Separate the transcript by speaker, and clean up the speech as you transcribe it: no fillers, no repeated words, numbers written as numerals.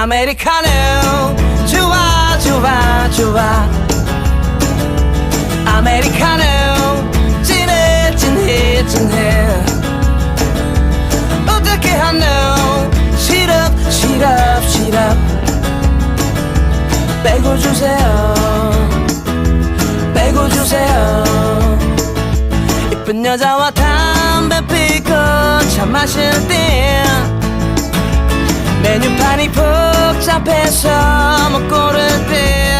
Speaker 1: 아메리카노 좋아 좋아 좋아 아메리카노 진해 진해 진해 어떻게 하노 시럽 시럽 시럽 빼고 주세요 빼고 주세요 이쁜 여자와 담배 피고 차 마실 때 메뉴판이 복잡해서 못 고를 때